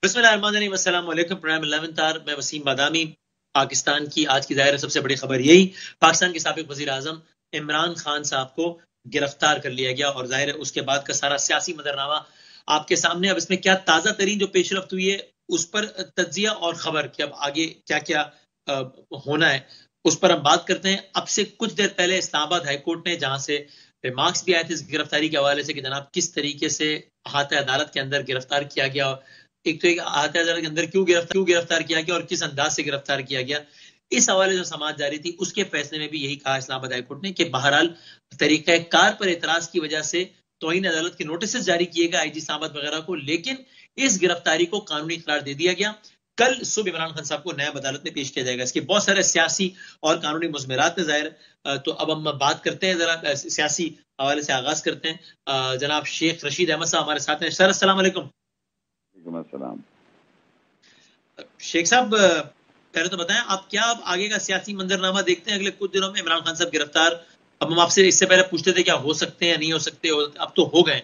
بسم اللہ الرحمن الرحیم، السلام علیکم۔ پروگرام 11 آر، میں وسیم بادامی۔ پاکستان کی آج کی ظاہر سب سے بڑی خبر یہی، پاکستان کے سابق وزیر اعظم عمران خان صاحب کو گرفتار کر لیا گیا، اور ظاہر ہے اس کے بعد کا سارا سیاسی منظرنامہ آپ کے سامنے۔ اب اس میں کیا تازہ ترین جو پیش رفت ہوئی ہے اس پر تجزیہ اور خبر کہ اب آگے کیا کیا ہونا ہے اس پر ہم بات کرتے ہیں۔ اب سے کچھ دیر پہلے اسلام آباد ہائی کورٹ نے، جہاں سے ریمارکس بھی آئے تھے اس گرفتاری کے حوالے سے کہ جناب کس طریقے سے احاطہ عدالت کے اندر گرفتار کیا گیا، ایک تو احاطہ عدالت کے اندر کیوں گرفتار کیا گیا اور کس انداز سے گرفتار کیا گیا، اس حوالے سے سماعت جاری تھی۔ اس کے فیصلے میں بھی یہی کہا اسلام آباد ہائی کورٹ نے کہ بہرحال طریقہ کار پر اعتراض کی وجہ سے توہین عدالت کے نوٹسز جاری کیے گئے آئی جی اسلام آباد وغیرہ کو، لیکن اس گرفتاری کو قانونی قرار دے دیا گیا۔ کل صبح عمران خان صاحب کو نیب عدالت میں پیش کیا جائے گا۔ اس کے بہت سارے سیاسی اور قانونی مضمرات ہیں ظاہر، تو اب ہم بات کرتے ہیں، ذرا سیاسی حوالے سے آغاز کرتے ہیں۔ جناب شیخ رشید احمد صاحب ہمارے ساتھ ہیں۔ سر السلام علیکم۔ وعلیکم السلام۔ شیخ صاحب، پہلے تو بتائیں آپ کیا اب آگے کا سیاسی منظرنامہ دیکھتے ہیں اگلے کچھ دنوں میں؟ عمران خان صاحب گرفتار، اب ہم آپ سے اس سے پہلے پوچھتے تھے کیا ہو سکتے ہیں یا نہیں ہو سکتے، اب تو ہو گئے،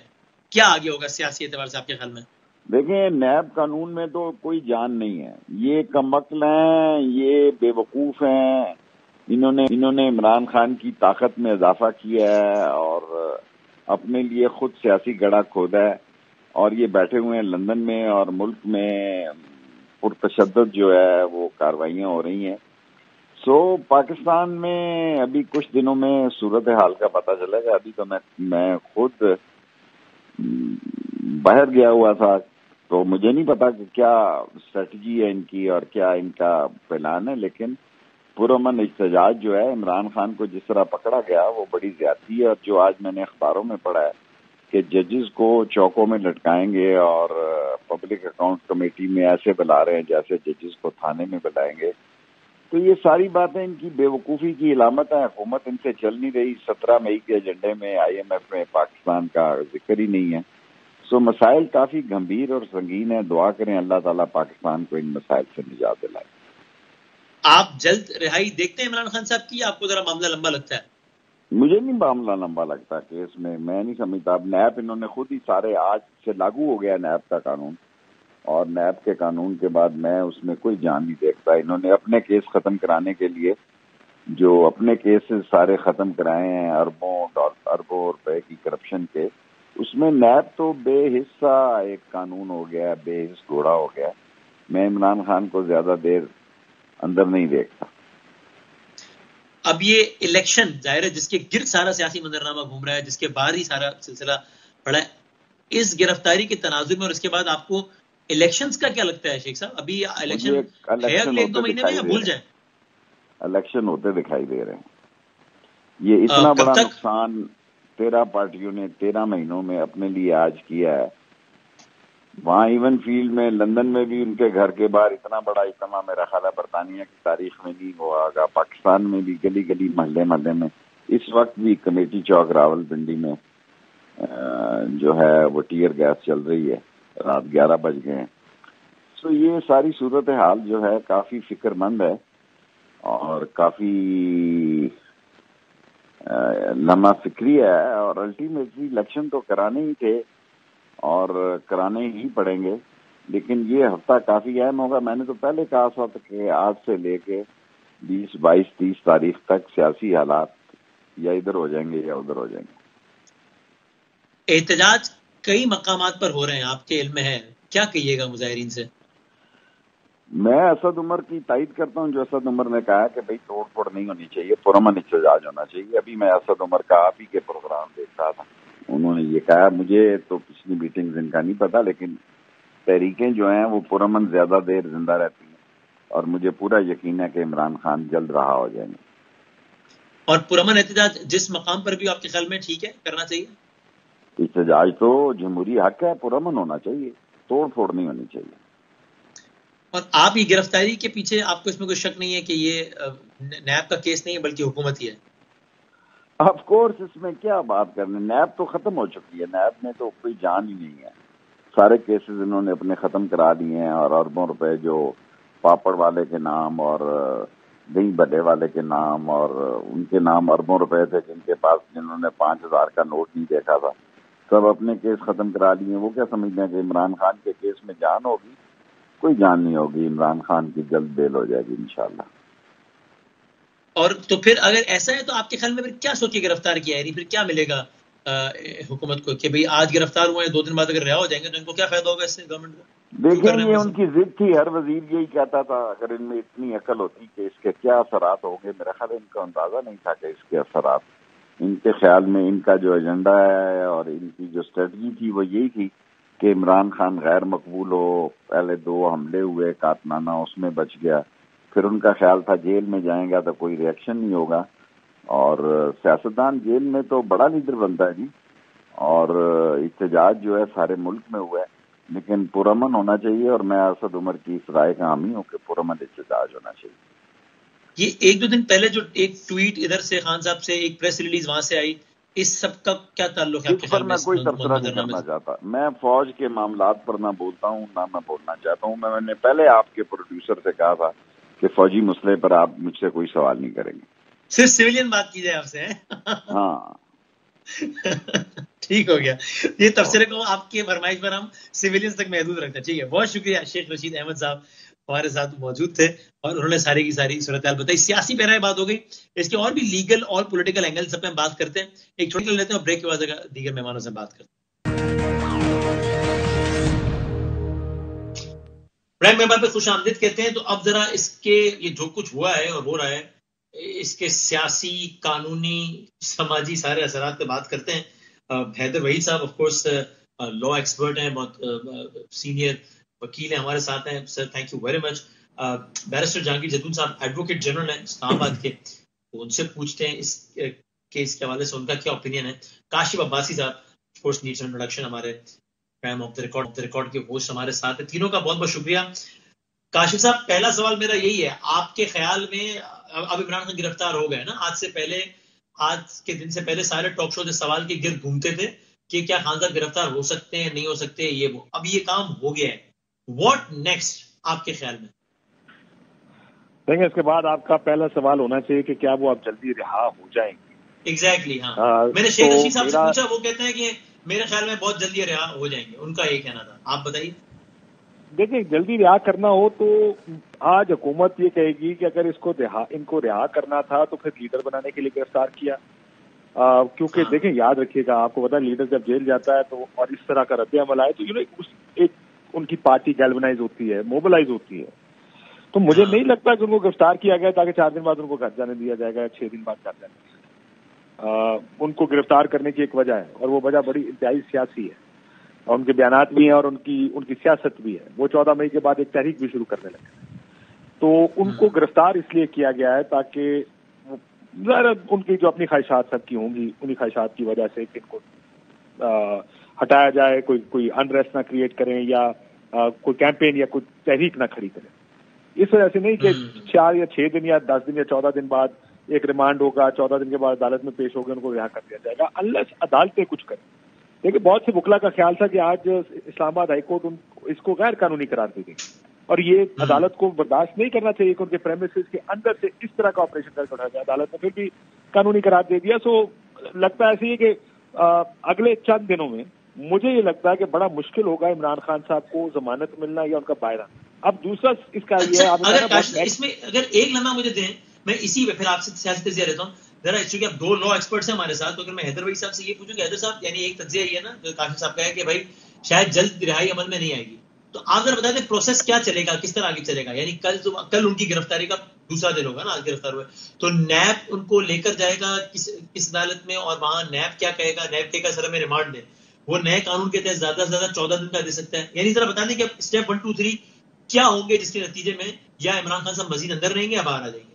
کیا آگے ہوگا سیاسی اعتبار سے آپ کے خیال میں؟ دیکھیں، نیب قانون میں تو کوئی جان نہیں ہے، یہ کم عقل ہیں، یہ بے وقوف ہیں، انہوں نے عمران خان کی طاقت میں اضافہ کیا ہے اور اپنے لیے خود سیاسی گڑھا کھودا ہے، اور یہ بیٹھے ہوئے ہیں لندن میں، اور ملک میں پرتشدد جو ہے وہ کاروائیاں ہو رہی ہیں۔ پاکستان میں ابھی کچھ دنوں میں صورتحال کا پتہ چلے گا۔ ابھی تو میں خود باہر گیا ہوا تھا، تو مجھے نہیں پتا کہ کیا اسٹریٹجی ہے ان کی اور کیا ان کا پلان ہے، لیکن پرامن احتجاج جو ہے عمران خان کو جس طرح پکڑا گیا وہ بڑی زیادتی ہے۔ اور جو آج میں نے اخباروں میں پڑھا ہے کہ ججز کو چوکوں میں لٹکائیں گے اور پبلک اکاؤنٹ کمیٹی میں ایسے بلا رہے ہیں جیسے ججز کو تھانے میں بلائیں گے، تو یہ ساری باتیں ان کی بے وقوفی کی علامت ہے۔ حکومت ان سے چل نہیں رہی۔ 17 مئی کے ایجنڈے میں IMF میں پاکستان کا ذکر ہی نہیں ہے۔ مسائل کافی گمبھیر اور سنگین ہیں۔ دعا کریں اللہ تعالیٰ پاکستان کو ان مسائل سے نجات دلائے۔ آپ جلد رہائی دیکھتے ہیں عمران خان صاحب کی، آپ کو ذرا معاملہ لمبا لگتا ہے؟ مجھے نہیں معاملہ لمبا لگتا کیس میں نہیں سمجھتا۔ اب نیب انہوں نے خود ہی سارے، آج سے لاگو ہو گیا نیب کا قانون، اور نیب کے قانون کے بعد میں اس میں کوئی جان نہیں دیکھتا۔ انہوں نے اپنے کیس ختم کرانے کے لیے جو اپنے کیسز سارے ختم کرائے ہیں، اربوں روپے کی کرپشن کے، اس میں نیب تو بے حصہ ایک قانون ہو گیا، بے حص گھوڑا ہو گیا۔ میں عمران خان کو زیادہ دیر اندر نہیں دیکھتا۔ اب یہ الیکشن ظاہر ہے جس کے گرد سارا سیاسی منظرنامہ گھوم رہا ہے، جس کے بعد ہی سارا سلسلہ پڑا ہے، اس گرفتاری کے تناظر میں اور اس کے بعد آپ کو الیکشنز کا کیا لگتا ہے شیخ صاحب؟ ابھی الیکشن ہے اگلے 1-2 مہینے میں یا بھول جائیں؟ الیکشن ہوتے دکھائی دے رہے ہیں۔ یہ اتنا بڑا نقصان 13 پارٹیوں نے 13 مہینوں میں اپنے لیے آج کیا ہے۔ وہاں ایون فیلڈ میں، لندن میں بھی ان کے گھر کے باہر اتنا بڑا اجتماع میرا خیال ہے برطانیہ کی تاریخ میں نہیں ہوا ہوگا۔ پاکستان میں بھی گلی گلی محلے محلے میں اس وقت بھی کمیٹی چوک راول پنڈی میں جو ہے وہ ٹیئر گیس چل رہی ہے، رات 11 بج گئے ہیں۔ یہ ساری صورتحال جو ہے کافی فکر مند ہے اور کافی لمحہ فکری ہے، اور الٹیمیٹلی الیکشن تو کرانے ہی تھے اور کرانے ہی پڑیں گے، لیکن یہ ہفتہ کافی اہم ہوگا۔ میں نے تو پہلے کہا تھا کہ آج سے لے کے 20، 22، 30 تاریخ تک سیاسی حالات یا ادھر ہو جائیں گے یا ادھر ہو جائیں گے۔ احتجاج کئی مقامات پر ہو رہے ہیں، آپ کے علم میں ہے، کیا کہیے گا مظاہرین سے؟ میں اسد عمر کی تائید کرتا ہوں جو اسد عمر نے کہا کہ بھئی توڑ پھوڑ نہیں ہونی چاہیے، پرامن احتجاج ہونا چاہیے۔ ابھی میں اسد عمر کا آپ ہی کے پروگرام دیکھ رہا تھا، انہوں نے یہ کہا۔ مجھے تو پچھلی میٹنگ ان کا نہیں پتا، لیکن تحریکیں جو ہیں وہ پرامن زیادہ دیر زندہ رہتی ہیں، اور مجھے پورا یقین ہے کہ عمران خان جلد رہا ہو جائیں گے۔ اور پرامن احتجاج جس مقام پر بھی آپ کے خیال میں ٹھیک ہے، کرنا چاہیے؟ احتجاج تو جمہوری حق ہے، پرامن ہونا چاہیے، توڑ پھوڑ نہیں ہونی چاہیے۔ اور آپ کی گرفتاری کے پیچھے آپ کو اس میں کوئی شک نہیں ہے کہ یہ نیب کا کیس نہیں ہے بلکہ حکومت ہی ہے؟ آف کورس، اس میں کیا بات کرنے، نیب تو ختم ہو چکی ہے، نیب میں تو کوئی جان ہی نہیں ہے۔ سارے کیسز انہوں نے اپنے ختم کرا دیے ہیں، اور اربوں روپے جو پاپڑ والے کے نام اور دہی بڑے والے کے نام، اور ان کے نام اربوں روپے تھے جن کے پاس، جنہوں نے 5000 کا نوٹ نہیں دیکھا تھا، سب اپنے کیس ختم کرا لیے۔ وہ کیا سمجھتے ہیں کہ عمران خان کے کیس میں جان ہوگی؟ کوئی جان نہیں ہوگی. عمران خان کی جلد بیل ہو جائے گی انشاءاللہ. اور تو پھر اگر ایسا ہے تو آپ کے خیال میں پھر کیا سوچ کے گرفتار کیا ہے, پھر کیا ملے گا حکومت کو کہ بھئی آج گرفتار ہوئے ہیں 2 دن بعد اگر رہا ہو جائیں گے تو ان کو کیا فائدہ ہوگا اس سے گورنمنٹ کو؟ دیکھیں یہ ان کی ضد تھی, ہر وزیر یہی کہتا تھا. اگر ان میں اتنی عقل ہوتی کہ اس کے کیا اثرات ہوں گے, میرا خیال ان کا اندازہ نہیں تھا کہ اس کے اثرات. ان کے خیال میں ان کا جو ایجنڈا ہے اور ان کی جو اسٹریٹجی تھی وہ یہی تھی کہ عمران خان غیر مقبول ہو. پہلے 2 حملے ہوئے قاتلانہ, اس میں بچ گیا. پھر ان کا خیال تھا جیل میں جائیں گا تو کوئی ریئیکشن نہیں ہوگا, اور سیاستدان جیل میں تو بڑا لیڈر بنتا ہے جی. اور احتجاج جو ہے سارے ملک میں ہوا ہے, لیکن پرامن ہونا چاہیے, اور میں اسد عمر کی اس رائے کا حامی ہوں کہ پرامن احتجاج ہونا چاہیے. یہ 1-2 دن پہلے جو ایک ٹویٹ ادھر سے خان صاحب سے, ایک پریس ریلیز وہاں سے آئی, اس سب کا کیا تعلق ہے آپ کے خیال میں؟ میں کوئی تبصرہ نہیں کرنا چاہتا. میں فوج کے معاملات پر نہ بولتا ہوں نہ میں بولنا چاہتا ہوں. میں نے پہلے آپ کے پروڈیوسر سے کہا تھا کہ فوجی مسئلے پر آپ مجھ سے کوئی سوال نہیں کریں گے, صرف سویلین بات کی جائے آپ سے. ہاں ٹھیک ہو گیا, یہ تبصرے کو آپ کی فرمائش پر ہم سویلینز تک محدود رکھتے ہیں. ٹھیک ہے, بہت شکریہ. شیخ رشید احمد صاحب ہمارے ساتھ موجود تھے اور انہوں نے ساری کی ساری صورتحال بتائی. سیاسی پیرائے بات ہو گئی, اس کے اور بھی لیگل اور پولیٹیکل اینگل سب پہ ہم بات کرتے ہیں. ایک چھوٹی لیتے ہیں اور بریک کے بعد دیگر مہمانوں سے بات کرتے ہیں. پرائم ممبر پہ خوش آمدید کہتے ہیں. تو اب ذرا اس کے یہ جو کچھ ہوا ہے اور ہو رہا ہے, اس کے سیاسی, قانونی, سماجی سارے اثرات پہ بات کرتے ہیں. حیدر وحید صاحب آف کورس لا ایکسپرٹ ہیں, بہت سینئر وکیل ہیں, ہمارے ساتھ ہیں. Sir thank you very much. Barrister Jahangir Jadoon صاحب ایڈوکیٹ جنرل ہیں اسلام آباد کے, ان سے پوچھتے ہیں اس کیس کے حوالے سے ان کا کیا اوپینین ہے. کاشف عباسی صاحب آف کورس نیڈس انٹروڈکشن, ہمارے پرائم آف دا ریکارڈ کے ہوسٹ ہمارے ساتھ ہیں. تینوں کا بہت بہت شکریہ. کاشف صاحب, پہلا سوال میرا یہی ہے, آپ کے خیال میں اب عمران خان گرفتار ہو گئے نا, آج کے دن سے پہلے سارے ٹاک شو سوال کے گرد گھومتے تھے کہ کیا خان صاحب گرفتار ہو سکتے ہیں, نہیں ہو سکتے, یہ وہ, اب یہ کام ہو گیا ہے, واٹ نیکسٹ آپ کے خیال میں؟ دیکھیں, اس کے بعد آپ کا پہلا سوال ہونا چاہیے کہ کیا وہ آپ جلدی رہا ہو جائیں گے. ایگزیکٹلی, ہاں. میں نے شیخ رشید صاحب سے پوچھا, وہ کہتے ہیں کہ میرے خیال میں بہت جلدی رہا ہو جائیں گے, ان کا یہ کہنا تھا. آپ بتائیے. دیکھیں, جلدی رہا کرنا ہو تو آج حکومت یہ کہے گی کہ اگر ان کو رہا کرنا تھا تو پھر لیڈر بنانے کے لیے گرفتار کیا. کیونکہ دیکھیں, یاد رکھیے گا, آپ کو پتا لیڈر جب جیل جاتا ہے تو اور اس طرح کا رد عمل آئے تو ایک ان کی پارٹی گیلونائز ہوتی ہے, موبلائز ہوتی ہے. تو مجھے نہیں لگتا کہ ان کو گرفتار کیا گیا تاکہ 4 دن بعد ان کو گھر جانے دیا جائے گا, 6 دن بعد گھر جانے دیا جائے گا. ان کو گرفتار کرنے کی ایک وجہ ہے, اور وہ وجہ بڑی انتہائی سیاسی ہے, اور ان کے بیانات بھی ہیں اور ان کی سیاست بھی ہے. وہ 14 مئی کے بعد ایک تحریک بھی شروع کرنے لگے. تو ان کو گرفتار اس لیے کیا گیا ہے تاکہ ظاہر ان کی جو اپنی خواہشات سب کی ہوں گی, انہی خواہشات کی وجہ سے ان کو ہٹایا جائے, کوئی انریسٹ نہ کریٹ کریں یا کوئی کیمپین یا کوئی تحریک نہ کھڑی کریں. اس وجہ سے نہیں کہ 4 یا 6 دن یا 10 دن یا 14 دن بعد ایک ریمانڈ ہوگا, 14 دن کے بعد عدالت میں پیش ہوگا, ان کو رہا کر دیا جائے گا انلیس عدالتیں کچھ کریں. دیکھیں, بہت سے وکلا کا خیال تھا کہ آج اسلام آباد ہائی کورٹ اس کو غیر قانونی قرار دے گی, اور یہ عدالت کو برداشت نہیں کرنا چاہیے کہ ان کے پریمیسز کے اندر سے اس طرح کا آپریشن کر کے اٹھایا جائے. عدالت نے پھر بھی قانونی قرار دے دیا. سو لگتا ہے ایسے ہی کہ اگلے چند دنوں میں مجھے یہ لگتا ہے کہ بڑا مشکل ہوگا عمران خان صاحب کو ضمانت ملنا یا ان کا باہر آنا. اب دوسرا اس کا یہ ہے, اس میں اگر ایک لمحہ مجھے دیں, میں اسی پھر آپ سے سیاسی تجزیہ لیتا ہوں ذرا. چونکہ اب 2 لا ایکسپرٹس ہیں ہمارے ساتھ, تو اگر میں حیدر وحید صاحب سے یہ پوچھوں کہ حیدر صاحب, یعنی ایک تجزیہ یہ ہے نا جو کاشف صاحب کا ہے کہ بھائی شاید جلد رہائی عمل میں نہیں آئے گی, تو آپ ذرا بتا دیں پروسیس کیا چلے گا, کس طرح آگے چلے گا. یعنی کل ان کی گرفتاری کا دوسرا دن ہوگا نا, آج گرفتار ہوئے, تو نیب ان کو لے کر جائے گا کس عدالت میں, اور وہاں نیب کیا کہے گا. نیب کہے گا سر ہمیں ریمانڈ دیں, وہ نئے قانون کے تحت زیادہ سے زیادہ 14 دن کا دے سکتا ہے. یعنی ذرا بتا دیں کہ اسٹیپ 1 2 3 کیا ہوں گے جس کے نتیجے میں یا عمران خان صاحب مزید اندر رہیں گے یا باہر آ جائیں گے.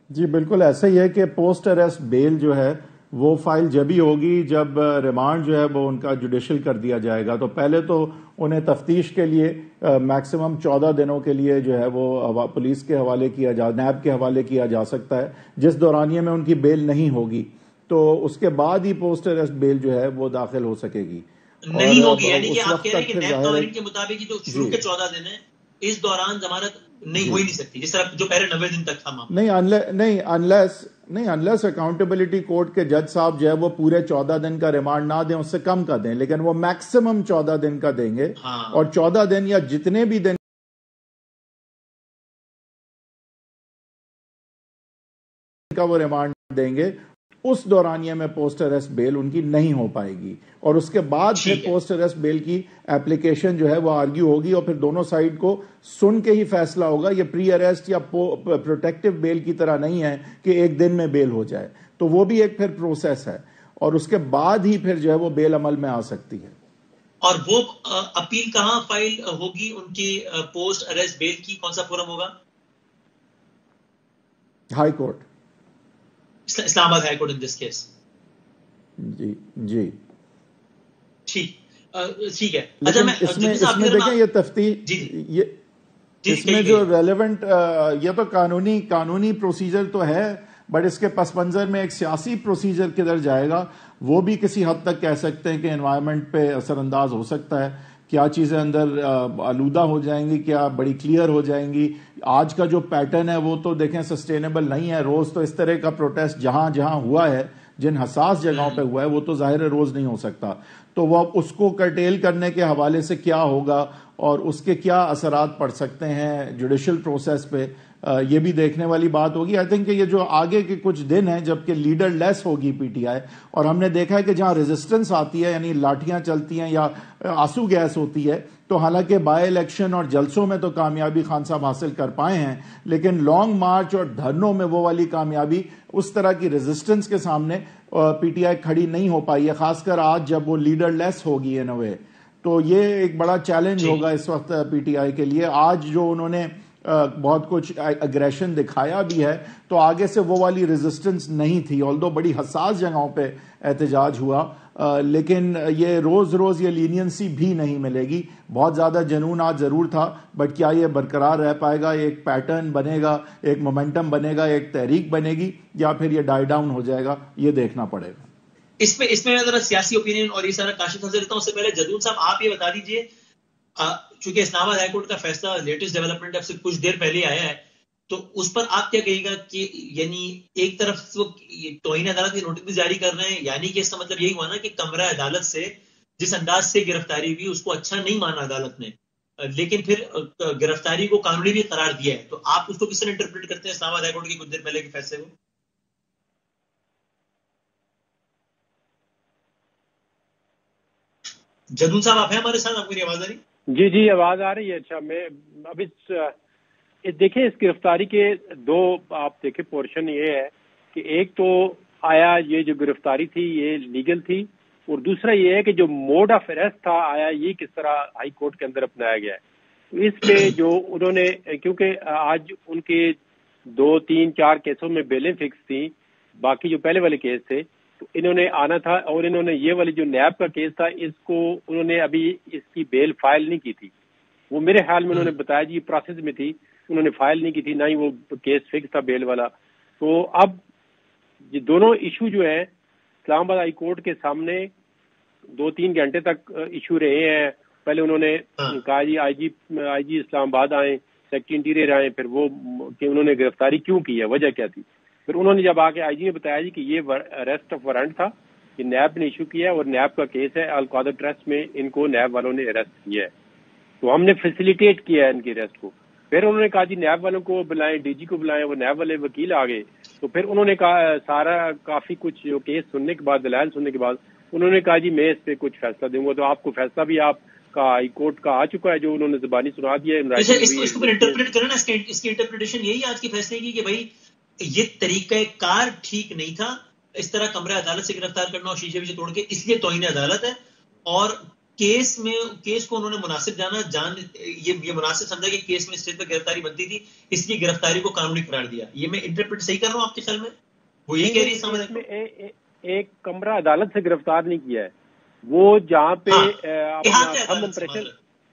جی بالکل ایسا ہی ہے کہ پوسٹ اریسٹ بیل جو ہے وہ فائل جب ہی ہوگی جب ریمانڈ جو ہے وہ ان کا جوڈیشل کر دیا جائے گا. تو پہلے تو انہیں تفتیش کے لیے میکسیمم 14 دنوں کے لیے جو ہے وہ پولیس کے حوالے نیب کے حوالے کیا جا سکتا ہے, جس دورانیے میں ان کی بیل نہیں ہوگی. تو اس کے بعد ہی پوسٹ اریسٹ بیل جو ہے وہ داخل ہو سکے گی. نہیں ہوگی, یعنی کہ آپ کہہ رہے ہیں کہ نیب قوانین کے مطابق جو شروع کے 14 دن ہیں اس دوران ضمانت نہیں ہو ہی نہیں سکتی, جس طرح جو پہلے 90 دن تک تھا. نہیں, نہیں انلیس اکاؤنٹیبلٹی کورٹ کے جج صاحب جو ہے وہ پورے 14 دن کا ریمانڈ نہ دیں، اس سے کم کا دیں، لیکن وہ میکسیمم 14 دن کا دیں گے، اور 14 دن یا جتنے بھی دن کا وہ ریمانڈ دیں گے اس دورانیے میں پوسٹ اریسٹ بیل ان کی نہیں ہو پائے گی، اور اس کے بعد پھر پوسٹ اریسٹ بیل کی اپلیکیشن جو ہے وہ آرگیو ہوگی، اور پھر دونوں سائیڈ کو سن کے ہی فیصلہ ہوگا۔ یہ پری اریسٹ یا پروٹیکٹیو بیل کی طرح نہیں ہے کہ ایک دن میں بیل ہو جائے، تو وہ بھی ایک پھر پروسیس ہے، اور اس کے بعد ہی پھر جو ہے وہ بیل عمل میں آ سکتی ہے۔ اور وہ اپیل کہاں فائل ہوگی ان کی پوسٹ اریسٹ بیل کی؟ کون سا فورم ہوگا؟ High court, Islamabad high court in this case. جی جی ٹھیک ہے۔ لیکن اس میں دیکھیں یہ تفتیش، اس میں جو ریلیونٹ، یہ تو قانونی پروسیجر تو ہے، بٹ اس کے پس منظر میں ایک سیاسی پروسیجر کدھر جائے گا وہ بھی کسی حد تک کہہ سکتے ہیں کہ انوائرمنٹ پہ اثر انداز ہو سکتا ہے، کیا چیزیں اندر آلودہ ہو جائیں گی، کیا بڑی کلیئر ہو جائیں گی۔ آج کا جو پیٹرن ہے وہ تو دیکھیں سسٹینیبل نہیں ہے، روز تو اس طرح کا پروٹیسٹ جہاں ہوا ہے، جن حساس جگہوں پہ ہوا ہے، وہ تو ظاہر روز نہیں ہو سکتا، تو وہ اس کو کرٹیل کرنے کے حوالے سے کیا ہوگا اور اس کے کیا اثرات پڑ سکتے ہیں جوڈیشل پروسیس پہ، یہ بھی دیکھنے والی بات ہوگی۔ آئی تھنک کہ یہ جو آگے کے کچھ دن ہیں جبکہ لیڈر لیس ہوگی پی ٹی آئی، اور ہم نے دیکھا ہے کہ جہاں ریزسٹنس آتی ہے، یعنی لاٹھیاں چلتی ہیں یا آنسو گیس ہوتی ہے، تو حالانکہ بائی الیکشن اور جلسوں میں تو کامیابی خان صاحب حاصل کر پائے ہیں، لیکن لانگ مارچ اور دھرنوں میں وہ والی کامیابی اس طرح کی ریزسٹنس کے سامنے پی ٹی آئی کھڑی نہیں ہو پائی ہے، خاص کر آج جب وہ لیڈر لیس ہوگی ان اے وے۔ تو یہ ایک بڑا چیلنج ہوگا اس وقت پی ٹی آئی کے لیے۔ آج جو انہوں نے بہت کچھ اگریشن دکھایا بھی ہے، تو آگے سے وہ والی ریزسٹنس نہیں تھی، آلدو بڑی حساس جگہوں پہ احتجاج ہوا، لیکن یہ روز یہ لینینسی بھی نہیں ملے گی۔ بہت زیادہ جنون آج ضرور تھا، بٹ کیا یہ برقرار رہ پائے گا؟ ایک پیٹرن بنے گا، ایک مومنٹم بنے گا، ایک تحریک بنے گی، یا پھر یہ ڈائی ڈاؤن ہو جائے گا؟ یہ دیکھنا پڑے گا۔ اس میں ذرا سیاسی اوپینین اور یہ سارا کاشف نظر لیتا ہوں۔ اس سے پہلے جدون صاحب آپ یہ بتا دیجئے، چونکہ اسلام آباد ہائی کورٹ کا فیصلہ لیٹسٹ ڈیولپمنٹ اب سے کچھ دیر پہلے آیا ہے، تو اس پر آپ کیا کہیے گا کہ یعنی ایک طرف وہ توہین عدالت کی نوٹس بھی جاری کر رہے ہیں، یعنی کہ اس کا مطلب یہی ہوا نا کہ کمرہ عدالت سے جس انداز سے گرفتاری ہوئی اس کو اچھا نہیں مانا عدالت نے، لیکن پھر گرفتاری کو قانونی بھی قرار دیا ہے، تو آپ اس کو کس طرح انٹرپریٹ کرتے ہیں اسلام آباد ہائی کورٹ کے کچھ دیر پہلے کے فیصلے کو؟ جدون صاحب آپ ہیں ہمارے ساتھ؟ آپ کو آواز آ رہی؟ جی آواز آ رہی ہے۔ اچھا، میں اب دیکھیں اس گرفتاری کے دو آپ دیکھیں پورشن یہ ہے کہ ایک تو آیا یہ جو گرفتاری تھی یہ لیگل تھی، اور دوسرا یہ ہے کہ جو موڈ آف اریسٹ تھا آیا یہ کس طرح ہائی کورٹ کے اندر اپنایا گیا ہے۔ تو اس پہ جو انہوں نے، کیونکہ آج ان کے 2 3 4 کیسوں میں بیلیں فکس تھیں، باقی جو پہلے والے کیس تھے تو انہوں نے آنا تھا، اور انہوں نے یہ والی جو نیب کا کیس تھا اس کو انہوں نے ابھی اس کی بیل فائل نہیں کی تھی، وہ میرے خیال میں انہوں نے بتایا جی پروسیس میں تھی، انہوں نے فائل نہیں کی تھی، نہ ہی وہ کیس فکس تھا بیل والا۔ تو اب یہ دونوں ایشو جو ہیں اسلام آباد ہائی کورٹ کے سامنے 2 3 گھنٹے تک ایشو رہے ہیں۔ پہلے انہوں نے کہا جی آئی جی اسلام آباد آئیں، سیکٹری انٹیریئر آئیں، پھر وہ کہ انہوں نے گرفتاری کیوں کی ہے، وجہ کیا تھی۔ پھر انہوں نے جب آ کے آئی جی نے بتایا جی کہ یہ اریسٹ آف وارنٹ تھا، یہ نیب نے ایشو کیا ہے اور نیب کا کیس ہے، القادر ٹرسٹ میں ان کو نیب والوں نے اریسٹ کیا ہے، تو ہم نے فیسیلیٹیٹ کیا ہے ان کی اریسٹ کو۔ پھر انہوں نے کہا جی نیب والوں کو بلائیں، ڈی جی کو بلائیں، وہ نیب والے وکیل آ گئے، تو پھر انہوں نے کہا سارا کافی کچھ جو کیس سننے کے بعد، دلائل سننے کے بعد انہوں نے کہا جی میں اس پہ کچھ فیصلہ دوں گا۔ تو آپ کو فیصلہ بھی آپ کا ہائی کورٹ کا آ چکا ہے جو انہوں نے زبانی سنا دیا ہے۔ اس کو انٹرپریٹ کرنا، اس کی انٹرپریٹیشن یہی آج کے فیصلے کی کہ بھائی یہ طریقہ کار ٹھیک نہیں تھا، اس طرح کمرہ عدالت سے گرفتار کرنا اور شیشے ویشے توڑ کے، اس لیے توہین عدالت ہے، اور کیس کو انہوں نے مناسب یہ مناسب سمجھا کہ کیس میں اسٹیج پر گرفتاری بنتی تھی، اس لیے گرفتاری کو قانونی قرار دیا۔ یہ میں انٹرپریٹ صحیح کر رہا ہوں آپ کے خیال میں؟ وہ یہی کہہ رہی ہے ایک کمرہ عدالت سے گرفتار نہیں کیا ہے، وہ جہاں پہ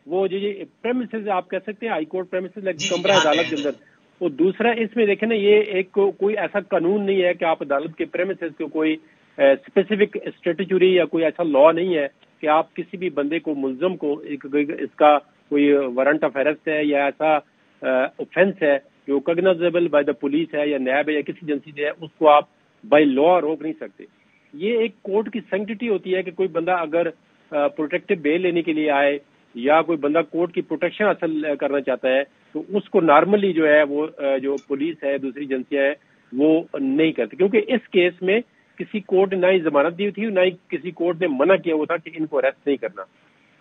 وہ جی پریمیسز آپ کہہ سکتے ہیں، ہائی کورٹ پریمیسز کمرہ عدالت کے اندر۔ اور دوسرا اس میں دیکھیں نا، یہ ایک کوئی ایسا قانون نہیں ہے کہ آپ عدالت کے پریمیسز کو کوئی اسپیسیفک اسٹیٹوٹری یا کوئی ایسا لا نہیں ہے کہ آپ کسی بھی بندے کو، ملزم کو، اس کا کوئی وارنٹ آف اریسٹ ہے یا ایسا اوفینس ہے جو کگنائزیبل بائی دا پولیس ہے یا نیب ہے یا کسی ایجنسی سے ہے, اس کو آپ بائی لا روک نہیں سکتے. یہ ایک کورٹ کی سینکٹیٹی ہوتی ہے کہ کوئی بندہ اگر پروٹیکٹیو بیل لینے کے لیے آئے یا کوئی بندہ کورٹ کی پروٹیکشن حاصل کرنا چاہتا ہے تو اس کو نارملی جو ہے وہ جو پولیس ہے دوسری ایجنسیاں ہیں وہ نہیں کرتی, کیونکہ اس کیس میں کسی کورٹ نے نہ ہی ضمانت دی تھی نہ ہی کسی کورٹ نے منع کیا ہوا تھا کہ ان کو اریسٹ نہیں کرنا.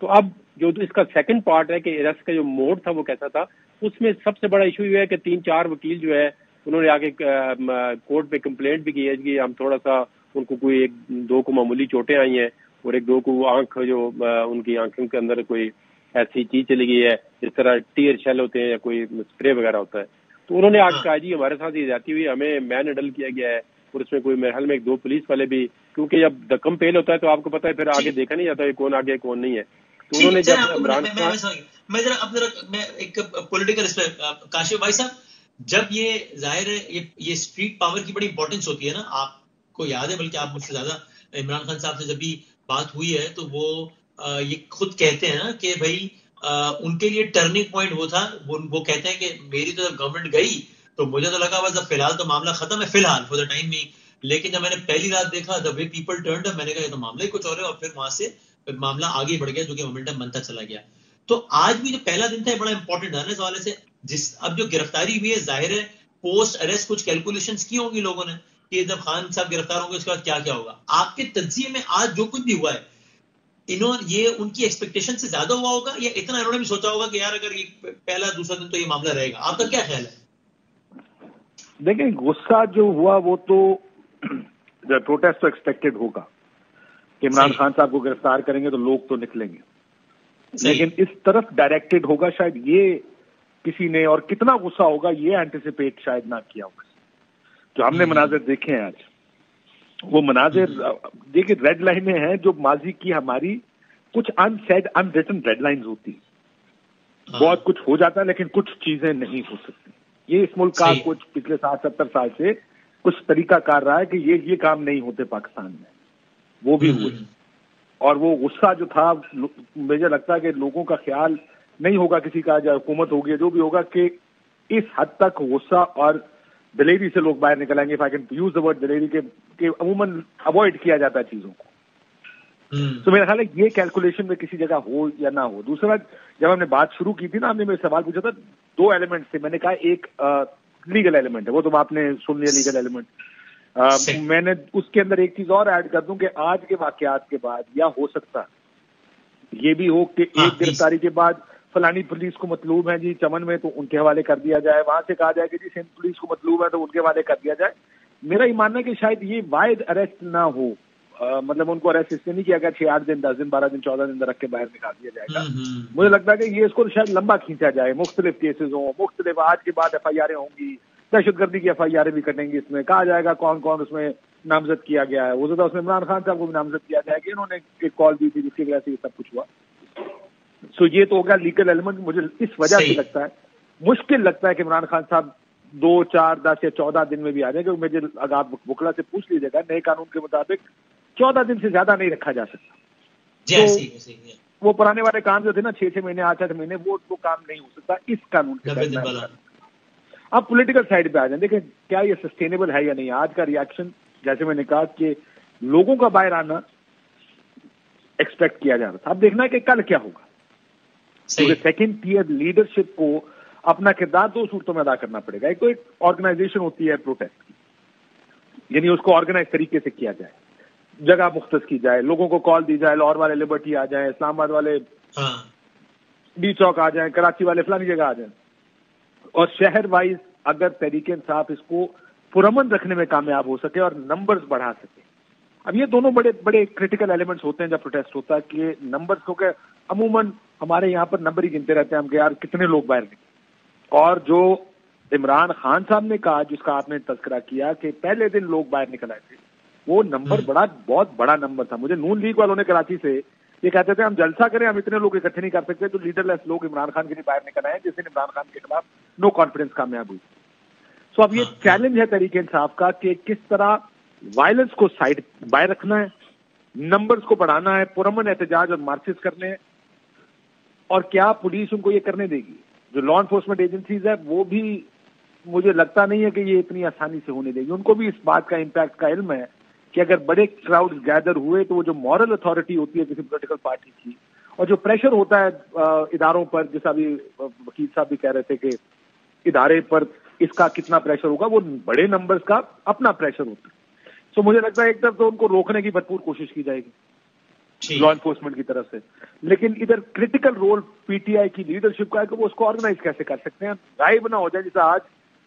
تو اب جو اس کا سیکنڈ پارٹ ہے کہ اریسٹ کا جو موڈ تھا وہ کیسا تھا, اس میں سب سے بڑا ایشو یہ ہے کہ 3-4 وکیل جو ہے انہوں نے آگے کورٹ پہ کمپلینٹ بھی کی ہے کہ ہم تھوڑا سا ان کو کوئی 1-2 کو معمولی چوٹیں آئی ہیں اور 1-2 کو آنکھ جو ان کی آنکھوں کے اندر کوئی ایسی چیز چلی گئی ہے جس طرح ٹیئر شیل ہوتے ہیں یا کوئی اسپرے وغیرہ ہوتا ہے. تو انہوں نے آج کہا جی ہمارے ساتھ یہ زیادتی ہوئی, ہمیں مین ہینڈل کیا گیا ہے, اور اس میں کوئی میرے حال میں 1-2 پولیس والے بھی, کیونکہ جب دکم پیل ہوتا ہے تو آپ کو پتا ہے پھر آگے دیکھا نہیں جاتا ہے کون آگے کون نہیں ہے. تو انہوں نے جب عمران میں ایک پولیٹیکل کاشف بھائی صاحب, جب یہ ظاہر ہے یہ اسٹریٹ پاور کی بڑی امپورٹنس ہوتی ہے نا, آپ کو یاد ہے بلکہ آپ مجھ سے زیادہ, عمران خان صاحب سے جب بھی بات ہوئی ہے تو وہ یہ خود کہتے ہیں نا کہ بھائی ان کے لیے ٹرننگ پوائنٹ وہ تھا, وہ کہتے ہیں کہ میری تو گورنمنٹ گئی تو مجھے تو لگا بس اب فی الحال تو معاملہ ختم ہے فی الحال فور دا ٹائم میں, لیکن جب میں نے پہلی رات دیکھا دا وے پیپل ٹرنڈ, میں نے کہا یہ تو معاملہ ہی کچھ اور ہے, اور پھر وہاں سے معاملہ آگے بڑھ گیا جو کہ مومنٹم بنتا چلا گیا. تو آج بھی جو پہلا دن تھا بڑا امپورٹنٹ ہے نا اس حوالے سے, اب جو گرفتاری ہوئی ہے ظاہر ہے پوسٹ اریسٹ کچھ کیلکولیشنز کی ہوں گی لوگوں نے کہ جب خان صاحب گرفتار ہوں گے اس کے بعد کیا کیا ہوگا. آپ کے تجزیے میں آج جو کچھ بھی ہوا ہے یہ ان کی ایکسپیکٹیشن سے زیادہ ہوا ہوگا یا اتنا انہوں نے بھی سوچا ہوگا کہ یار اگر یہ پہلا دوسرا دن تو یہ معاملہ رہے گا؟ آپ کا کیا خیال ہے؟ دیکھیں غصہ جو ہوا وہ تو پروٹیسٹ تو ایکسپیکٹڈ ہوگا کہ عمران خان صاحب کو گرفتار کریں گے تو لوگ تو نکلیں گے, لیکن اس طرف ڈائریکٹڈ ہوگا شاید یہ کسی نے, اور کتنا غصہ ہوگا یہ اینٹیسپیٹ شاید نہ کیا ہوگا. جو ہم نے مناظر دیکھے ہیں آج, وہ مناظر دیکھیں ریڈ لائنیں ہیں جو ماضی کی ہماری کچھ انسیڈ ان ریٹن ریڈ لائنز ہوتی. بہت کچھ ہو جاتا ہے لیکن کچھ چیزیں نہیں ہو سکتی. یہ اس ملک کا کچھ پچھلے 60-70 سال سے کچھ طریقہ کار رہا ہے کہ یہ کام نہیں ہوتے پاکستان میں, وہ بھی ہوئے. اور وہ غصہ جو تھا مجھے لگتا ہے کہ لوگوں کا خیال نہیں ہوگا کسی کا, جو حکومت ہوگی جو بھی ہوگا, کہ اس حد تک غصہ اور دلیری سے لوگ باہر نکل آئیں گے. If I can use the word دلیری, کہ عموماً اوائڈ کیا جاتا ہے چیزوں کو. تو میرا خیال ہے یہ کیلکولیشن میں کسی جگہ ہو یا نہ ہو. دوسرا, جب ہم نے بات شروع کی تھی نا, ہم نے میرے سوال پوچھا تھا 2 ایلیمنٹس تھے. میں نے کہا ایک لیگل ایلیمنٹ ہے, وہ تو آپ نے سن لیا لیگل ایلیمنٹ. میں نے اس کے اندر ایک چیز اور ایڈ کر دوں کہ آج کے واقعات کے بعد یا ہو سکتا یہ بھی ہو کہ ایک گرفتاری کے بعد فلانی پولیس کو مطلوب ہے جی چمن میں تو ان کے حوالے کر دیا جائے, وہاں سے کہا جائے کہ جی سندھ پولیس کو مطلوب ہے تو ان کے حوالے کر دیا جائے. میرا یہ ماننا ہے کہ شاید یہ واحد اریسٹ نہ ہو, مطلب ان کو اریسٹ اس سے نہیں کیا گیا 6-8 دن 10 دن 12 دن 14 دن رکھ کے باہر نکال دیا جائے گا. مجھے لگتا ہے کہ یہ اس کو شاید لمبا کھینچا جائے, مختلف کیسز ہوں, مختلف آج کے بعد FIR ہوں گی, دہشت گردی کی FIR بھی کٹیں گی, اس میں کہا جائے گا کون کون اس میں نامزد کیا گیا ہے. وہ زیادہ اس میں عمران خان صاحب کو بھی نامزد کیا جائے گا, انہوں نے ایک کال دی تھی جس کی وجہ سے یہ سب کچھ ہوا. سو یہ تو ہوگا لیگل ایلیمنٹ. مجھے اس وجہ سے لگتا ہے, مشکل لگتا ہے کہ عمران خان صاحب 2, 4, 10 یا 14 دن میں بھی آ جائیں گے. مجھے اگر آپ وکلا سے پوچھ لیجیے گا, نئے قانون کے مطابق 14 دن سے زیادہ نہیں رکھا جا سکتا. تو وہ پرانے والے کام جو تھے نا 6 مہینے 8 مہینے, وہ کام نہیں ہو سکتا اس قانون کے تحت. اب پولیٹیکل سائڈ پہ آ جائیں, دیکھیں کیا یہ سسٹینیبل ہے یا نہیں. آج کا ریئیکشن جیسے میں نے کہا کہ لوگوں کا باہر آنا ایکسپیکٹ کیا جا رہا تھا. اب دیکھنا ہے کہ کل کیا ہوگا. سیکنڈ ٹیئر لیڈرشپ کو اپنا کردار 2 صورتوں میں ادا کرنا پڑے گا. ایک تو ایک آرگنائزیشن ہوتی ہے پروٹیسٹ کی, یعنی اس کو آرگنائز طریقے سے کیا جائے, جگہ مختص کی جائے, لوگوں کو کال دی جائے, لاہور والے لبرٹی آ جائیں, اسلام آباد والے ڈی چوک آ جائیں, کراچی والے فلانی جگہ آ جائیں, اور شہر وائز اگر تحریک انصاف اس کو پرامن رکھنے میں کامیاب ہو سکے اور نمبرز بڑھا سکے. اب یہ دونوں بڑے بڑے کرٹیکل ایلیمنٹس ہوتے ہیں جب پروٹیسٹ ہوتا ہے کہ نمبرز کو, کہ عموماً ہمارے یہاں پر نمبر ہی گنتے رہتے ہیں ہم کہ یار کتنے لوگ باہر نکلے. اور جو عمران خان صاحب نے کہا, جس کا آپ نے تذکرہ کیا کہ پہلے دن لوگ باہر نکل آئے تھے, وہ نمبر بہت بڑا نمبر تھا. مجھے نون لیگ والوں نے کراچی سے یہ کہتے تھے ہم جلسہ کریں, ہم اتنے لوگ اکٹھے نہیں کر سکتے, تو لیڈر لیس لوگ عمران خان کے لیے باہر نکل آئے جس دن عمران خان کے خلاف نو کانفیڈنس کامیاب ہوئی. سو اب یہ چیلنج ہے تحریک انصاف کا کہ کس طرح وائلنس کو سائڈ باہر رکھنا ہے, نمبرز کو بڑھانا ہے, پرامن احتجاج اور مارچز کرنے ہیں, اور کیا پولیس ان کو یہ کرنے دے گی. جو لا انفورسمنٹ ایجنسیز ہے وہ بھی مجھے لگتا نہیں ہے کہ یہ اتنی آسانی سے ہونے دے گی. ان کو بھی اس بات کا امپیکٹ کا علم ہے کہ اگر بڑے کراؤڈ گیدر ہوئے تو وہ جو مورل اتھارٹی ہوتی ہے کسی پولیٹیکل پارٹی کی اور جو پریشر ہوتا ہے اداروں پر, جیسا بھی وکیل صاحب بھی کہہ رہے تھے کہ ادارے پر اس کا کتنا پریشر ہوگا, وہ بڑے نمبرز کا اپنا پریشر ہوتا ہے. سو مجھے لگتا ہے ایک طرف تو ان کو روکنے کی بھرپور کوشش کی جائے گی لا انفورسمنٹ کی طرف سے, لیکن ادھر کریٹیکل رول پی ٹی آئی کی لیڈرشپ کا ہے کہ وہ اس کو آرگنائز کیسے کر سکتے ہیں, غائب نہ ہو جائے. جیسا آج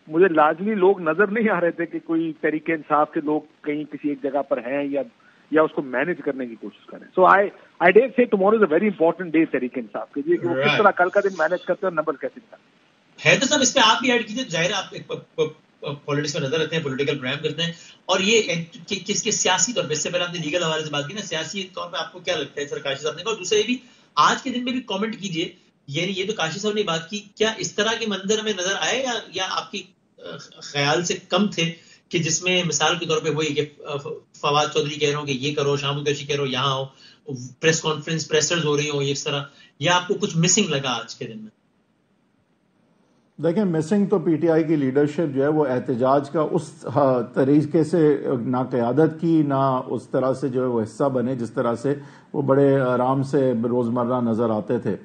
مجھے لازمی لوگ نظر نہیں آ رہے تھے کہ کوئی تحریک انصاف کے لوگ کہیں کسی ایک جگہ پر ہیں یا اس کو مینج کرنے کی کوشش کریں. سو آئی ڈیئر سے tomorrow is a very important day Tehreek Insaf کے لیے کہ وہ کس طرح کل کا دن مینج کرتے ہیں اور نمبر کیسے نکالتے ہیں. حیدر صاحب اس پہ آپ بھی ایڈ کیجیے, ظاہر ہے آپ پولیٹکس میں نظر رکھتے ہیں, پولیٹیکل پروگرام کرتے ہیں, اور یہ کس کے سیاسی طور پہ, اس سے پہلے آپ نے لیگل حوالے سے بات کی نا, سیاسی طور پہ آپ کو کیا لگتا ہے سر کاشی صاحب نے, اور دوسرے بھی آج کے دن میں بھی کامنٹ کیجیے, یعنی یہ تو کاشی صاحب نے بات کی, کیا اس طرح کے منظر ہمیں نظر آئے یا آپ کی خیال سے کم تھے کہ جس میں مثال کے طور پہ وہی کہ فواد چودھری کہہ رہے ہوں کہ یہ کرو, شامل قریشی کہہ رہو یہاں ہو, پریس کانفرنس پریسرز ہو رہی ہوں اس طرح, یا آپ کو کچھ مسنگ لگا آج کے دن میں؟ دیکھیں مسنگ تو پی ٹی آئی کی لیڈرشپ جو ہے وہ احتجاج کا اس طریقے سے نہ قیادت کی, نہ اس طرح سے جو ہے وہ حصہ بنے جس طرح سے وہ بڑے آرام سے روزمرہ نظر آتے تھے.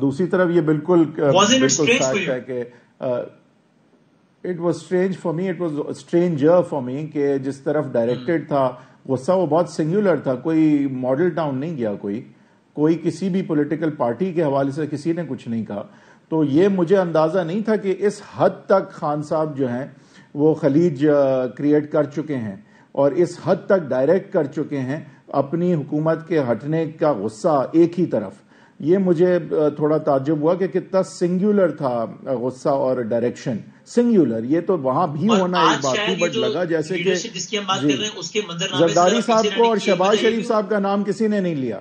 دوسری طرف یہ بالکل فیکٹ ہے کہ it was strange for me, it was stranger for me کہ جس طرف ڈائریکٹڈ تھا غصہ وہ بہت سنگولر تھا, کوئی ماڈل ٹاؤن نہیں گیا, کوئی کسی بھی پولیٹیکل پارٹی کے حوالے سے کسی نے کچھ نہیں کہا. تو یہ مجھے اندازہ نہیں تھا کہ اس حد تک خان صاحب جو ہیں وہ خلیج کریٹ کر چکے ہیں اور اس حد تک ڈائریکٹ کر چکے ہیں اپنی حکومت کے ہٹنے کا غصہ ایک ہی طرف. یہ مجھے تھوڑا تعجب ہوا کہ کتنا سنگولر تھا غصہ اور ڈائریکشن, سنگولر. یہ تو وہاں بھی ہونا ایک بات تھی, بٹ لگا جیسے کہ زرداری صاحب کو اور شہباز شریف صاحب کا نام کسی نے نہیں لیا.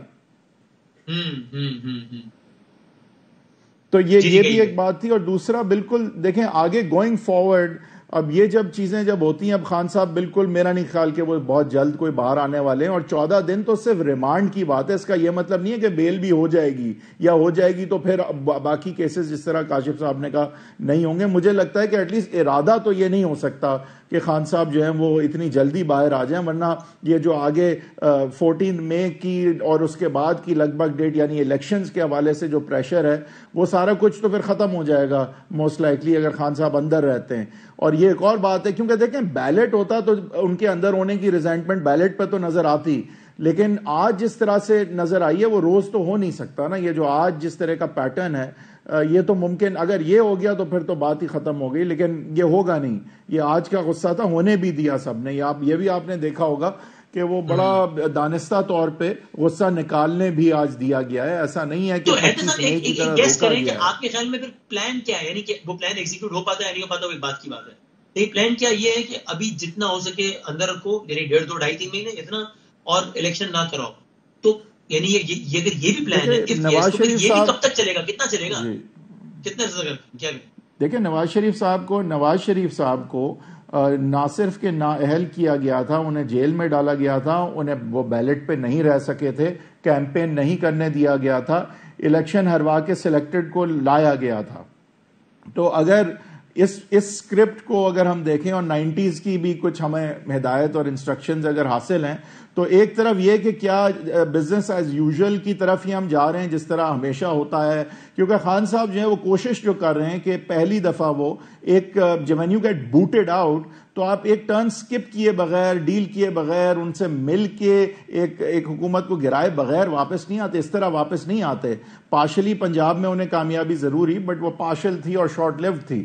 تو یہ بھی ایک بات تھی. اور دوسرا بالکل دیکھیں آگے گوئنگ فارورڈ, اب یہ جب چیزیں جب ہوتی ہیں, اب خان صاحب بالکل میرا نہیں خیال کہ وہ بہت جلد کوئی باہر آنے والے ہیں, اور 14 دن تو صرف ریمانڈ کی بات ہے. اس کا یہ مطلب نہیں ہے کہ بیل بھی ہو جائے گی, یا ہو جائے گی تو پھر باقی کیسز جس طرح کاشف صاحب نے کہا نہیں ہوں گے. مجھے لگتا ہے کہ ایٹ لیسٹ ارادہ تو یہ نہیں ہو سکتا کہ خان صاحب جو ہیں وہ اتنی جلدی باہر آ جائیں, ورنہ یہ جو آگے 14 مئی کی اور اس کے بعد کی لگ بھگ ڈیٹ یعنی الیکشنز کے حوالے سے جو پریشر ہے وہ سارا کچھ تو پھر ختم ہو جائے گا موسٹ لائکلی اگر خان صاحب اندر رہتے ہیں. اور یہ ایک اور بات ہے کیونکہ دیکھیں بیلٹ ہوتا تو ان کے اندر ہونے کی ریزینٹمنٹ بیلٹ پہ تو نظر آتی, لیکن آج جس طرح سے نظر آئی ہے وہ روز تو ہو نہیں سکتا نا. یہ جو آج جس طرح کا پیٹرن ہے یہ تو ممکن اگر یہ ہو گیا تو پھر تو بات ہی ختم ہو گئی, لیکن یہ ہوگا نہیں. یہ آج کا غصہ تھا, ہونے بھی دیا سب نے. یہ بھی آپ نے دیکھا ہوگا کہ وہ بڑا دانستہ طور پہ غصہ نکالنے بھی آج دیا گیا ہے. ایسا نہیں ہے کہ آپ کے خیال میں پھر پلان کیا ہے, یعنی کہ وہ پلان ایگزیکیوٹ ہو پاتا ہے نہیں ہو پاتا, وہ ایک بات کی بات ہے. لیکن پلان کیا یہ ہے کہ ابھی جتنا ہو سکے اندر رکھو, یعنی 1.5 2 2.5 3 مہینے اتنا, اور الیکشن نہ کراؤ. تو یعنی اگر یہ بھی پلان ہے, نواز شریف صاحب کب تک چلے گا, کتنا چلے گا, کتنا کیا دیکھیں نواز شریف صاحب کو نہ صرف کہ نااہل کیا گیا تھا, انہیں جیل میں ڈالا گیا تھا, انہیں وہ بیلٹ پہ نہیں رہ سکے تھے, کیمپین نہیں کرنے دیا گیا تھا, الیکشن ہروا کے سلیکٹڈ کو لایا گیا تھا. تو اگر اس اسکرپٹ کو اگر ہم دیکھیں اور 90s کی بھی کچھ ہمیں ہدایت اور انسٹرکشنز اگر حاصل ہیں, تو ایک طرف یہ کہ کیا بزنس ایز یوزول کی طرف ہی ہم جا رہے ہیں جس طرح ہمیشہ ہوتا ہے, کیونکہ خان صاحب جو ہے وہ کوشش جو کر رہے ہیں کہ پہلی دفعہ وہ ایک when you get booted out تو آپ ایک ٹرن سکپ کیے بغیر, ڈیل کیے بغیر, ان سے مل کے ایک حکومت کو گرائے بغیر واپس نہیں آتے, اس طرح واپس نہیں آتے. پارشلی پنجاب میں انہیں کامیابی ضروری, بٹ وہ پارشل تھی اور شارٹ لیوڈ تھی.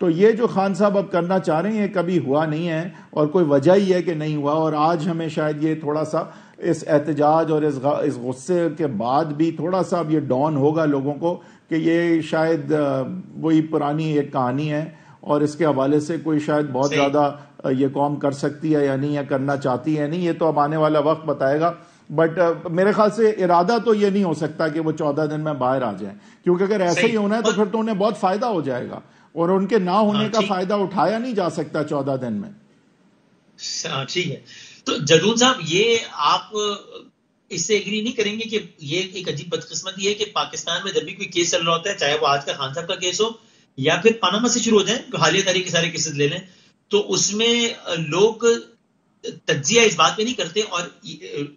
تو یہ جو خان صاحب اب کرنا چاہ رہے ہیں یہ کبھی ہوا نہیں ہے, اور کوئی وجہ ہی ہے کہ نہیں ہوا. اور آج ہمیں شاید یہ تھوڑا سا اس احتجاج اور اس غصے کے بعد بھی تھوڑا سا اب یہ ڈاؤن ہوگا لوگوں کو کہ یہ شاید وہی پرانی ایک کہانی ہے, اور اس کے حوالے سے کوئی شاید بہت زیادہ یہ قوم کر سکتی ہے یا نہیں, یا کرنا چاہتی ہے نہیں, یہ تو اب آنے والا وقت بتائے گا. بٹ میرے خیال سے ارادہ تو یہ نہیں ہو سکتا کہ وہ 14 دن میں باہر آ جائیں, کیونکہ اگر ایسا ہی ہونا ہے تو پھر تو انہیں بہت فائدہ ہو جائے گا, اور ان کے نہ ہونے کا فائدہ اٹھایا نہیں جا سکتا 14 دن میں. ٹھیک ہے. تو جدون صاحب یہ آپ اس سے ایگری نہیں کریں گے کہ یہ ایک عجیب بدقسمتی ہے کہ پاکستان میں جب بھی کوئی کیس چل رہا ہوتا ہے, چاہے وہ آج کا خان صاحب کا کیس ہو یا پھر پاناما سے شروع ہو جائیں, حالیہ تاریخ کے سارے کیسز لے لیں, تو اس میں لوگ تجزیہ اس بات پہ نہیں کرتے, اور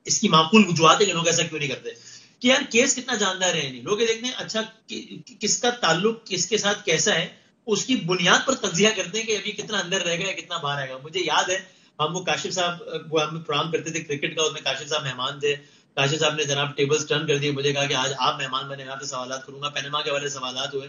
اس کی معقول وجوہات ہے کہ لوگ ایسا کیوں نہیں کرتے کہ یار کیس کتنا جاندار ہے. نہیں, لوگ یہ دیکھتے ہیں اچھا کس کا تعلق کس کے ساتھ کیسا ہے, اس کی بنیاد پر تجزیہ کرتے ہیں کہ ابھی کتنا اندر رہ گا یا کتنا باہر رہے گا. مجھے یاد ہے ہم وہ کاشف صاحب وہ ہم پروگرام کرتے تھے کرکٹ کا, اس میں کاشف صاحب مہمان تھے. کاشف صاحب نے جناب ٹیبلز ٹرن کر دیے, مجھے کہا کہ آج آپ مہمان بنے, میں آپ سے سوالات کروں گا. پینما کے والے سوالات ہوئے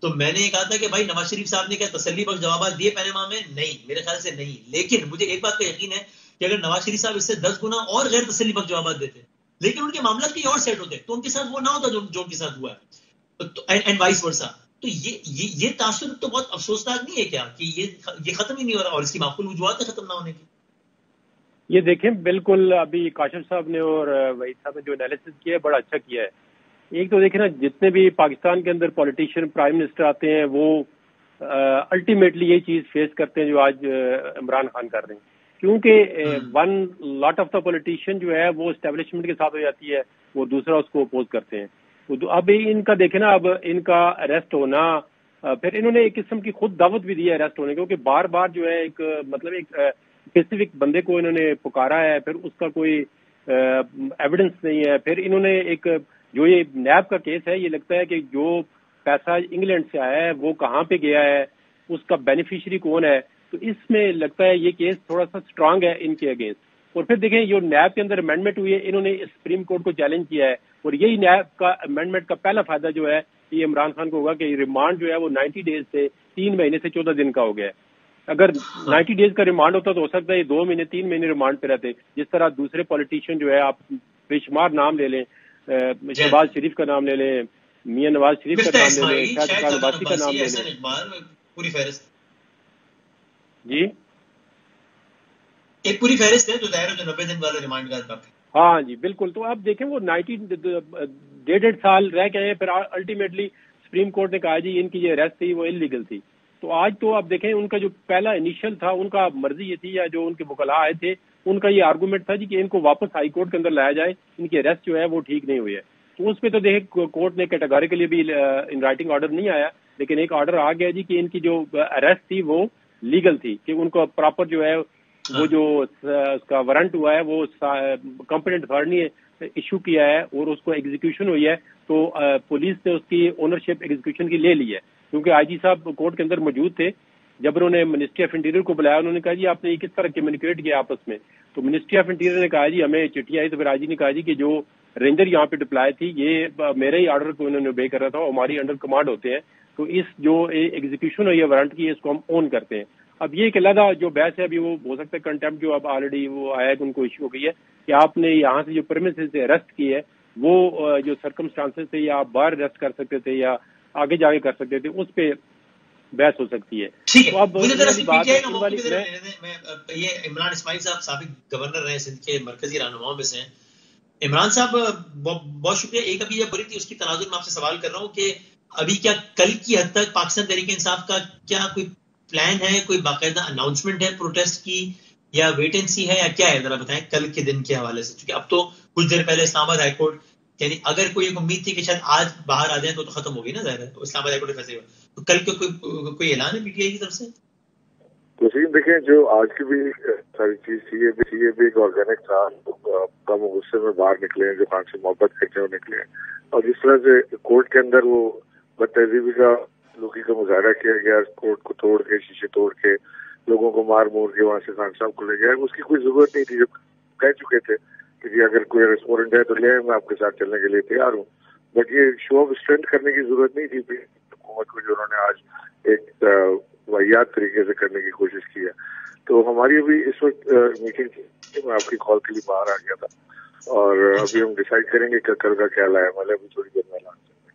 تو میں نے یہ کہا تھا کہ بھائی نواز شریف صاحب نے کیا تسلی بخش جوابات دیے پینما میں؟ نہیں, میرے خیال سے نہیں. لیکن مجھے ایک بات کا یقین ہے کہ اگر نواز شریف صاحب اس سے 10 گنا اور غیر تسلی بخش جوابات دیتے, لیکن ان کے معاملات کہیں اور سیٹ ہوتے, تو ان کے ساتھ وہ نہ ہوتا جو ان کے ساتھ ہوا ہے, اینڈ وائس ورسا. تو یہ تاثر تو بہت افسوسناک نہیں ہے کیا کہ یہ ختم ہی نہیں ہو رہا, اور اس کی معقول وجوہات ختم نہ ہونے کی؟ یہ دیکھیں بالکل ابھی کاشف صاحب نے اور وحید صاحب نے جو انالیسس کیا ہے بڑا اچھا کیا ہے. ایک تو دیکھیں نا, جتنے بھی پاکستان کے اندر پولیٹیشین پرائم منسٹر آتے ہیں وہ الٹیمیٹلی یہ چیز فیس کرتے ہیں جو آج عمران خان کر رہے ہیں, کیونکہ one lot of the politician جو ہے وہ اسٹیبلشمنٹ کے ساتھ ہو جاتی ہے, وہ دوسرا اس کو اپوز کرتے ہیں. اب ان کا دیکھیں نا, اب ان کا اریسٹ ہونا, پھر انہوں نے ایک قسم کی خود دعوت بھی دی ہے اریسٹ ہونے کی, کیونکہ بار بار جو ہے ایک مطلب ایک اسپیسیفک بندے کو انہوں نے پکارا ہے, پھر اس کا کوئی ایویڈنس نہیں ہے. پھر انہوں نے ایک جو یہ نیب کا کیس ہے, یہ لگتا ہے کہ جو پیسہ انگلینڈ سے آیا ہے وہ کہاں پہ گیا ہے, اس کا بینیفیشری کون ہے, تو اس میں لگتا ہے یہ کیس تھوڑا سا اسٹرانگ ہے ان کے اگینسٹ. اور پھر دیکھیں جو نیب کے اندر امینڈمنٹ ہوئی ہے, انہوں نے سپریم کورٹ کو چیلنج کیا ہے, اور یہی نیب کا امینڈمنٹ کا پہلا فائدہ جو ہے یہ عمران خان کو ہوگا کہ ریمانڈ جو ہے وہ 90 ڈیز سے 3 مہینے سے 14 دن کا ہو گیا ہے. اگر 90 ڈیز کا ریمانڈ ہوتا تو ہو سکتا ہے یہ 2 مہینے 3 مہینے ریمانڈ پہ رہتے, جس طرح دوسرے پولیٹیشین جو ہے آپ بے شمار نام لے لیں, شہباز شریف کا نام لے لیں, میاں نواز شریف کا نام لے لیں, شاہد خان عباسی کا نام لے لیں, پوری فہرست جی ایک پوری فہرست ہے جو دائرہ جو 90 دن والا ریمانڈ کا. ہاں جی بالکل. تو اب دیکھیں وہ 1.5 سال رہ گئے ہیں, پھر الٹیمیٹلی سپریم کورٹ نے کہا جی ان کی جو اریسٹ تھی وہ انلیگل تھی. تو آج تو اب دیکھیں ان کا جو پہلا انیشل تھا, ان کا مرضی یہ تھی, یا جو ان کے وکلاء آئے تھے ان کا یہ آرگومنٹ تھا جی کہ ان کو واپس ہائی کورٹ کے اندر لایا جائے, ان کی اریسٹ جو ہے وہ ٹھیک نہیں ہوئی ہے. تو اس پہ تو دیکھیں کورٹ نے کیٹیگوریکلی بھی ان رائٹنگ آرڈر نہیں آیا, لیکن ایک آرڈر آ گیا جی کہ ان کی جو اریسٹ تھی وہ لیگل تھی, کہ ان کو پراپر جو ہے وہ جو اس کا وارنٹ ہوا ہے وہ کمپیٹنٹ اتھارٹی نے ایشو کیا ہے اور اس کو ایگزیکیوشن ہوئی ہے, تو پولیس نے اس کی اونرشپ ایگزیکیوشن کی لے لی ہے, کیونکہ آئی جی صاحب کورٹ کے اندر موجود تھے. جب انہوں نے منسٹری آف انٹیریئر کو بلایا, انہوں نے کہا جی آپ نے یہ کس طرح کمیونیکیٹ کیا آپس میں, تو منسٹری آف انٹیریئر نے کہا جی ہمیں چٹھی آئی, تو پھر آئی جی نے کہا جی کہ جو رینجر یہاں پہ ڈپلائی تھی یہ میرے ہی آرڈر کو انہوں نے اوبے کر رہا تھا, ہماری انڈر کمانڈ ہوتے ہیں, تو اس جو ایگزیکیوشن ہوئی ہے وارنٹ کی اس کو ہم اون کرتے ہیں. اب یہ ایک علیحدہ جو بحث ہے ابھی وہ ہو سکتا ہے کنٹمپٹ جو اب آلریڈی وہ آیا ہے کہ ان کو ایشو ہو گئی ہے کہ آپ نے یہاں سے جو پرمیسز سے اریسٹ کی ہے وہ جو سرکمسٹانسز تھے, یا آپ باہر اریسٹ کر سکتے تھے یا آگے جا کے کر سکتے تھے, اس پہ بحث ہو سکتی ہے. تو اب یہ عمران اسماعیل صاحب سابق گورنر رہے سندھ کے مرکزی رہنماؤں میں سے ہیں. عمران صاحب بہت شکریہ. ایک ابھی جب بری تھی اس کی تناظر میں آپ سے سوال کر رہا ہوں کہ ابھی کیا کل کی حد تک پاکستان تحریک انصاف کا کیا کوئی پلان ہے, کوئی باقاعدہ اناؤنسمنٹ ہے پروٹیسٹ کی, یا ویٹ اینڈ سی ہے, یا کیا ہے, ذرا بتائیں کل کے دن کے حوالے سے, کیونکہ اب تو کچھ دیر پہلے اسلام آباد ہائی کورٹ, یعنی اگر کوئی ایک امید تھی کہ شاید آج باہر آ جائیں تو ختم ہوگی نا, ظاہر ہے, تو اسلام آباد ہائی کورٹ میں پھنسے ہوئے, تو کل کے کوئی اعلان ہے پی ٹی آئی کی طرف سے؟ دیکھیں جو آج کی بھی ساری چیز تھی, یہ بھی ایک آرگینک تھا, کم غصے میں باہر نکلے ہیں, جو خان سے محبت کرتے ہوئے نکلے ہیں, اور جس طرح سے کورٹ کے اندر وہ بد تہذیبی کا لوگی کا مظاہرہ کیا گیا, کورٹ کو توڑ کے, شیشے توڑ کے, لوگوں کو مار مور کے وہاں سے خان صاحب کو لے گیا, اس کی کوئی ضرورت نہیں تھی. جب کہہ چکے تھے کہ جی اگر کوئی ریسٹورینٹ ہے تو لے, میں آپ کے ساتھ چلنے کے لیے تیار ہوں, بٹ یہ شو آف اسٹرینتھ کرنے کی ضرورت نہیں تھی حکومت کو, جو انہوں نے آج ایک واحد طریقے سے کرنے کی کوشش کی ہے. تو ہماری ابھی اس وقت میٹنگ تھی, میں آپ کی کال کے لیے باہر آ گیا تھا, اور ابھی ہم ڈیسائیڈ کریں گے کہ کل کا کیا لایا مطلب ابھی تھوڑی دیر میں اعلان کریں گے.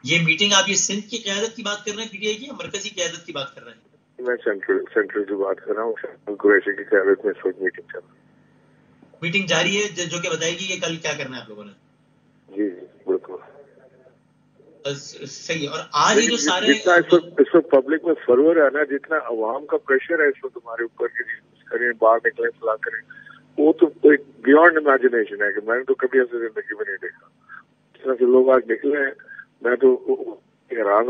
یہ میٹنگ آپ یہ سندھ کی قیادت کی بات کر رہے ہیں پی ٹی آئی کی, یا مرکزی قیادت کی بات کر رہے ہیں؟ میں سینٹرل کی بات کر رہا ہوں, قریشی کی قیادت میں اس وقت میٹنگ چل رہی ہے. میٹنگ جاری ہے جو کہ بتائے گی کہ کل کیا کرنا ہے آپ لوگوں نے. جی بالکل صحیح. اور آج جو سارے اس وقت پبلک میں فرور ہے نا, جتنا عوام کا پریشر ہے اس وقت تمہارے اوپر کہ کریں, باہر نکلیں, فلاں کریں, وہ تو ایک بیونڈ امیجنیشن ہے کہ میں نے تو کبھی ایسے زندگی میں نہیں دیکھا. جس طرح سے لوگ آج نکلے ہیں, میں تو حیران